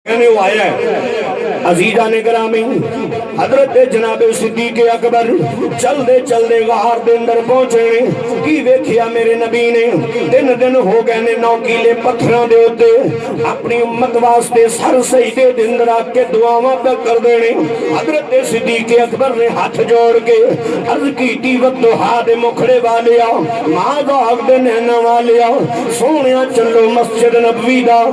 آیا ہے عزیزان گرامی حضرت جناب صدیق اکبر چل دے غار دے اندر پہنچے کی ویکھیا میرے نبی نے دن ہو گئے نے 9 کیلے پتھراں دے اوتے اپنی امت واسطے سر سجدے دے اندر آ کے دعاواں پہ کر دینے حضرت صدیق اکبر نے ہاتھ جوڑ کے عرض کیتی وضحا دے مکھڑے والیا ماذا دے نینا والیا سونیا چلو مسجد نبوی دا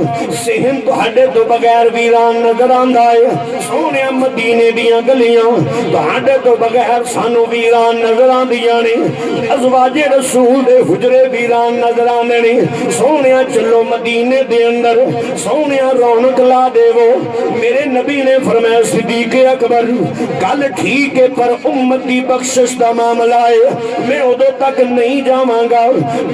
صحن تہاڈے تو بغیر ویران نظر آندا ہے سونے مدینے دیاں گلیاں تہاڈے تو بغیر سانو ویران نظر آندیاں نے ازواج رسول دے حجرے ویران نظر آندے نے سونے چلو مدینے دے اندر سونے رونق لا دے وہ میرے نبی نے فرمایا صدیق اکبر گل ٹھیک ہے پر امت دی بخشش دا معاملہ ہے میں ادو تک نہیں جاواں گا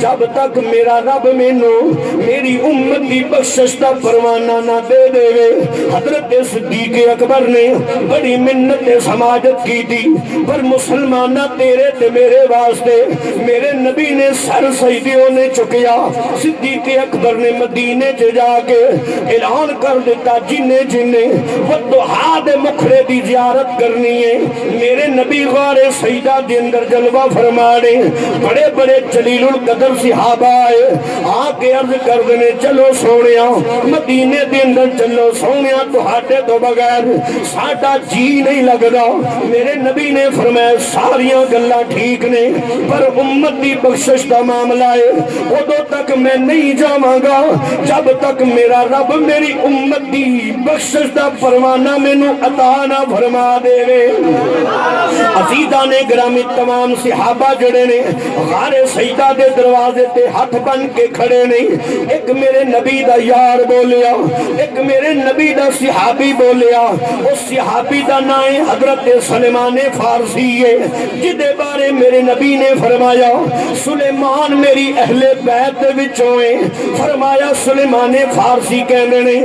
جب تک میرا رب مینوں میری امت دی بخشش دا پروانہ نہ دے دے حضرت صدیق اکبر نے بڑی منت سماجت کی تھی پر مسلمانہ تیرے تے میرے واسطے میرے نبی نے سر سجدیوں نے چکیا صدیق اکبر نے مدینے چ جا کے اعلان کر دیتا جنہیں وضحا دے مکھڑے دی زیارت کرنی ہے میرے نبی غار سیدہ دے اندر جلوہ فرمانے بڑے بڑے جلیل القدر صحابہ آئے آ کے عرض کر دینے چلو سونیا مدینے دے اندر چلو سونیا تہاڈے تو بغیر ساڈا جی نہیں لگدا میرے نبی نے فرمایا ساریاں گلاں ٹھیک نے پر امت دی بخشش دا معاملہ ہے ادو تک میں نہیں جاواں گا جب تک میرا رب میری امت دی بخشش دا پروانہ مینوں عطا نہ فرما دے عزیزان گرامی تمام صحابہ جڑے نے غار سیدہ دے دروازے تے ہاتھ بن کے کھڑے نہیں ایک میرے نبی دا یار بولیا ایک میرے نبی دا صحابی بولیا اس صحابی دا نائیں حضرت سلیمان فارسی ہے جدے بارے میرے نبی نے فرمایا سلیمان میری اہل بیت وچوں ہے فرمایا سلیمان فارسی کہندے نے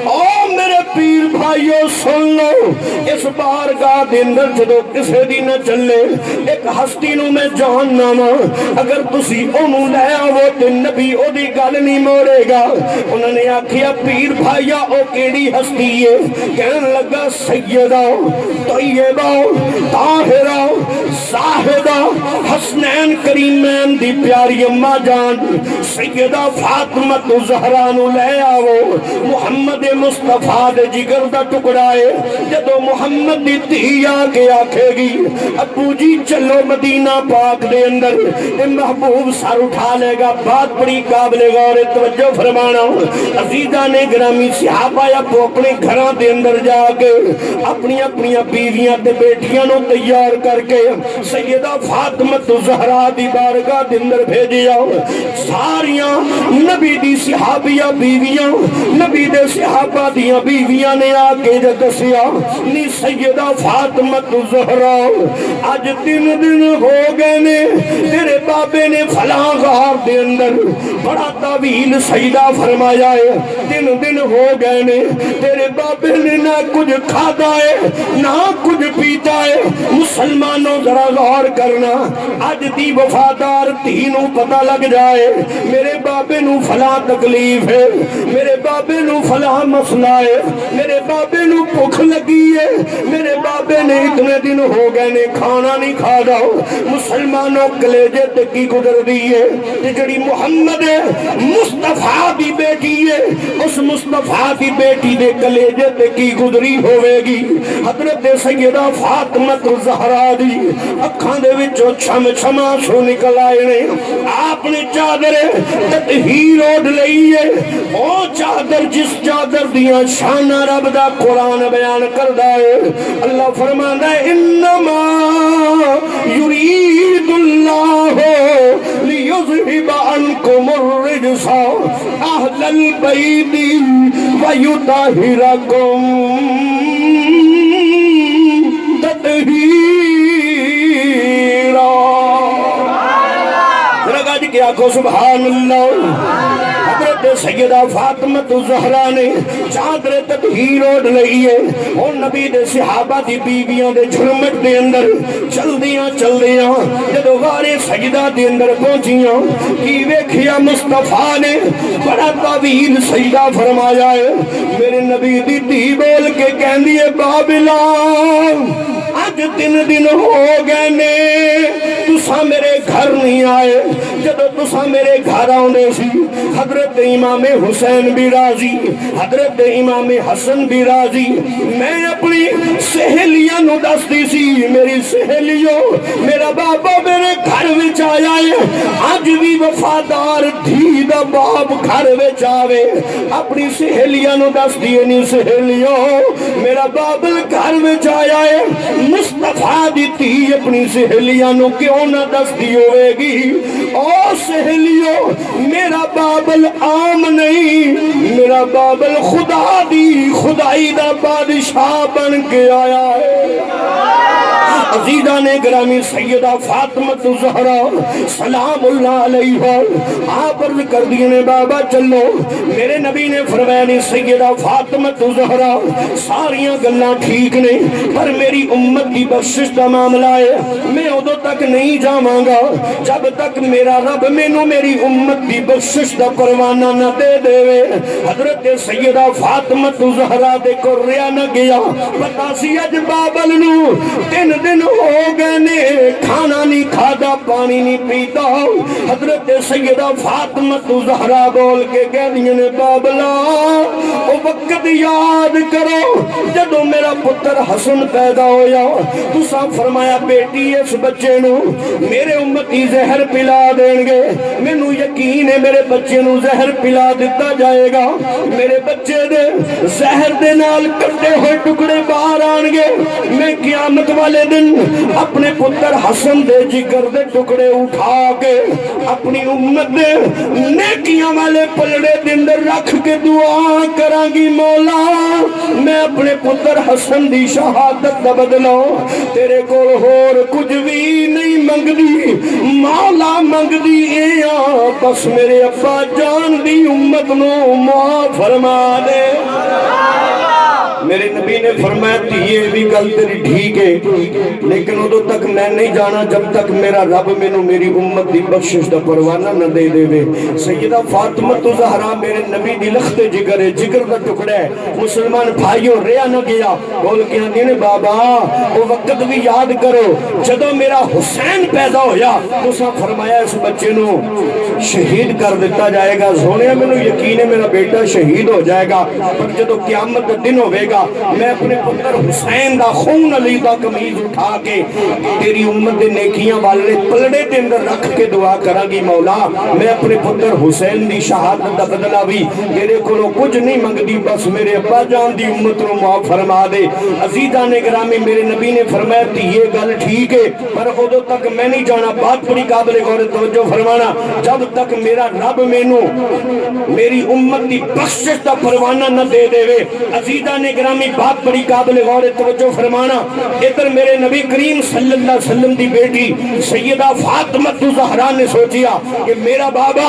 او میرے پیر بھائیو سن لو اس بارگاہ دے اندر جدو کسے دی نہ چلے ایک ہستی نو میں جاننا وا اگر تسی اونوں لے آو تے نبی او دی گل نہیں موڑے گا انہوں نے آکھیا پیر بھائیا او کیڑی ہستی ہے کہنے لگا سیدہ طیبہ طاہرہ زاہدہ حسنین کریمین دی پیاری اماں جان سیدہ فاطمہ زہرا نو لے آو محمد مصطفیٰ دے جگر دا ٹکڑا ہے جدو محمد دی دھی آ کے آکھے گی ابو جی چلو مدینہ پاک دے اندر محبوب سر اٹھا لے گا بات بڑی قابل غور توجہ فرمانا عزیزہ نے گرامی صحابہ اپو اپنے گھراں دے اندر جا کے اپنی بیویاں تے بیٹیاں نو تیار کر کے سیدہ فاطمہ زہرا دی بارگاہ دے اندر بھیجیا ساریاں نبی دی صحابیہ بیویاں نبی دے صحابہ دیاں بیویاں نے آ کے دسیا نی سیدہ فاطمہ زہرا آج 3 دن ہو گئے نے تیرے بابے نے فلاں غار دے اندر بڑا طویل سجدہ فرمایا ہے 3 دن ہو گئے نے تیرے بابے نے نہ کچھ کھادا ہے نہ کچھ پیتا ہے مسلمانوں ذرا غور کرنا آج دی وفادار تینوں پتہ لگ جائے میرے بابے نو فلاں تکلیف ہے میرے بابے نو فلاں مسئلہ ہے میرے بابے نو بھوک لگی ہے میرے بابے نے اتنے دن ہو گئے نے کھانا نہیں کھادا مسلمانوں کلیجے تے کی گزر دی ہے جڑی محمد مصطفیٰ دی بیٹی ہے اس مصطفیٰ دی بیٹی دے کلیجے تے کی گزری ہوئے گی حضرت سیدہ فاطمہ زہرا دی اکھاں دے وچوں چھم چھما سو نکل آئے نے آپ نے چادر تطہیر اوڑھ لئی ہے او چادر جس چادر دیاں شانہ رب دا قرآن بیان کردا ہے اللہ فرماندا ہے انما یرید اللہ لیذہب عنکم الرجس اہل البیت ویطہرکم تطہیرا ذرا گاج کے آنکھوں سبحان اللہ حضرت سیدہ فاطمہ زہرا نے چادر تطہیر اوڑھ لئی ہے اور نبی دے صحابہ دی بیویاں دے جھرمٹ دے اندر چلدیاں جدو غار سجدہ دے اندر پہنچیاں کی ویکھیا مصطفیٰ نے بڑا طویل سجدہ فرمایا ہے. میرے نبی دی دھی بول کے کہندی ہے بابلا آج 3 دن ہو گئے نے تساں میرے گھر نہیں آئے. جدو تساں میرے گھر آنے سی حضرت امام حسین بھی راضی حضرت امام حسن بھی راضی. میں اپنی سہیلیاں نو دستی سی میری سہیلیوں میرا بابا میرے گھر وچ آیا ہے. آج بھی وفادار دھی دا باپ گھر وچ آوے اپنی سہیلیاں نو دستی ہے نہیں سہیلیوں میرا بابل گھر وچ آیا ہے. مصطفیٰ دی دھی اپنی سہیلیاں نو کیوں نہ دستی ہوئے گی؟ او سہیلیوں میرا بابل عام نہیں میرا بابل خدا دی خدائی دا بادشاہ بن کے آیا ہے. عزیزان گرامی سیدہ فاطمہ زہرا سلام اللہ علیہ آپ عرض کر دیے نے بابا چلو. میرے نبی نے فرمایا نہیں سیدہ فاطمہ زہرا ساریاں گلاں ٹھیک نے پر میری امت کی بخشش کا معاملہ ہے میں ادو تک نہیں جاواں گا جب تک میرا رب مینوں میری امت کی بخشش کا پروانہ نہ دے دے. حضرت سیدہ فاطمہ زہرا دے کو ریا نہ گیا پتا سی اج بابل نو 3 دن ہو گئے نے کھانا نہیں کھادا پانی نہیں پیتا. حضرت سیدہ فاطمہ زہرا بول کے کہہ دیا نے بابلا او وقت یاد کرو جدو میرا پتر حسن پیدا ہویا تساں فرمایا بیٹی اس بچے نو میرے امتی زہر پلا دیں گے. مینوں یقین ہے میرے بچے نو زہر پلا دیتا جائے گا. میرے بچے دے زہر دے نال کٹے ہوئے ٹکڑے باہر آن گے. میں قیامت والے دن اپنے پتر حسن دے جگر دے ٹکڑے اٹھا کے اپنی امت دے نیکیاں والے پلڑے دے اندر رکھ کے دعا کراں گی مولا میں اپنے پتر حسن دی شہادت دا بدلو تیرے کو ہور کچھ بھی نہیں منگدی مولا منگدی اے بس میرے ابا جان دی امت نو معاف فرما دے. میرے نبی نے فرمایا تھی یہ بھی گل تیری ٹھیک ہے لیکن ادو تک میں نہیں جانا جب تک میرا رب مینوں میری امت دی بخشش دا پروانہ نہ دے دے. سیدہ فاطمہ زہرا میرے نبی دی لخت جگر ہے جگر دا ٹکڑا ہے. مسلمان بھائیوں ریا نہ گیا بول کے آندے نے بابا وہ وقت بھی یاد کرو جدو میرا حسین پیدا ہویا تساں فرمایا اس بچے نو شہید کر دیتا جائے گا. سونے مینوں یقین ہے میرا بیٹا شہید ہو جائے گا پر جدو قیامت دا دن ہوے گا میں اپنے پتر حسین دا خون علی دا قمیض اٹھا کے تیری امت دے نیکیاں والے پلڑے دے اندر رکھ کے دعا کراں گی مولا میں اپنے پتر حسین دی شہادت دا بدلہ بھی تیرے کولوں کچھ نہیں منگدی بس میرے ابا جان دی امت نو معاف فرما دے. عزیزان گرامی میرے نبی نے فرمایا کہ یہ گل ٹھیک ہے پر ادو تک میں نہیں جانا. بات بڑی قابل غور توجہ فرمانا جب تک میرا رب مینوں میری امت دی بخشش دا پروانہ نہ دے دے. عزیزان گرامی بات بڑی قابل غور توجہ فرمانا. ادھر میرے نبی کریم صلی اللہ علیہ وسلم دی بیٹی سیدہ فاطمہ زہرا نے سوچیا کہ میرا بابا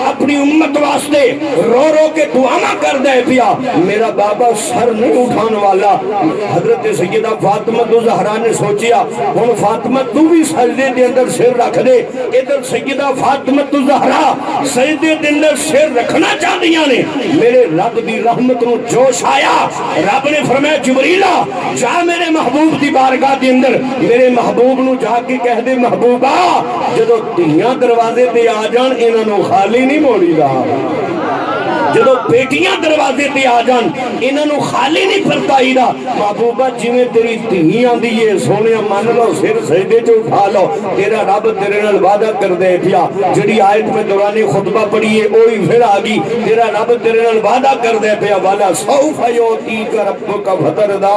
اپنی امت واسطے رو رو کے دعا کر دے پیا میرا بابا سر نہیں اٹھان والا. حضرت سیدہ فاطمہ زہرا نے سوچیا ہن فاطمہ تو بھی سجدے دے اندر سر رکھ دے. ادھر سیدہ فاطمہ زہرا سجدے دے اندر سر رکھنا چاہدیاں نے. میرے رب دی رحمت نو جوش آیا. رب نے فرمایا جبریلا جا میرے محبوب دی بارگاہ دے اندر میرے محبوب نو جا کے کہہ دے محبوبہ جدو دھیاں دروازے تے آ جان انہاں نو خالی نہیں موڑی دا. جدو بیٹیاں دروازے تے آ جان انہاں نو خالی نہیں پرتائی دا. محبوبہ جویں تیری دھی آندی ہے سونیا من لو سر سجدے چ اٹھا لو تیرا رب تیرے نال وعدہ کر دے پیا. جڑی آیت میں دوران خطبہ پڑھی ہے وہی پھر آ گئی. تیرا رب تیرے نال وعدہ کر دے پیا والا سوف یعطیک ربک فترضا.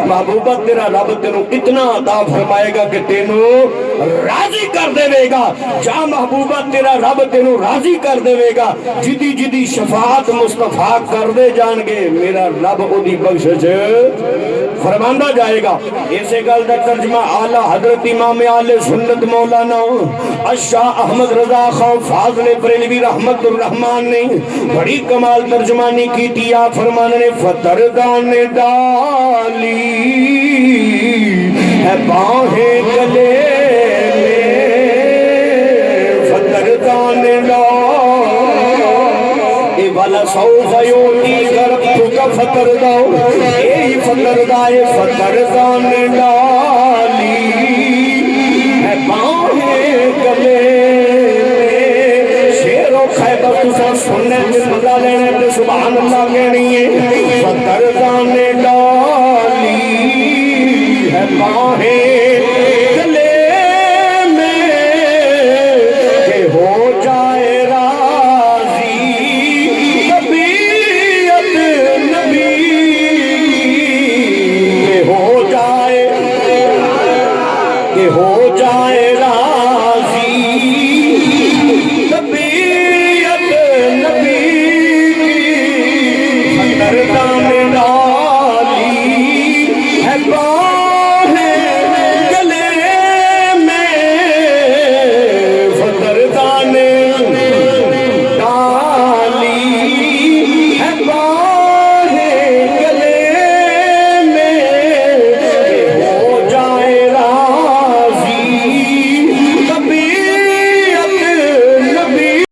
محبوبہ تیرا رب تینوں اتنا عطا فرمائے گا کہ تینوں راضی کر دے گا. جا محبوبہ تیرا رب تینوں راضی کر دے گا. جدی جدی شفاعت محمد مصطفیٰ کر دے جان گے میرا رب اودی بخشش فرماندا جائے گا۔ اسے گل دا ترجمہ اعلی حضرت امام اہل سنت مولانا شاہ احمد رضا خان فاضل بریلوی رحمت الرحمان نے بڑی کمال ترجمانی کی تیا فرمانے نے فتردان ڈالی ہے باہیں گلے فتردان ڈالی والا سوف یوتی ربک فتردان اے فتردائے فتردان ڈالی ہے باہیں گلے خیبر تسا سننے تے مزہ لینے تے سبحان اللہ کہنی ہے فتردان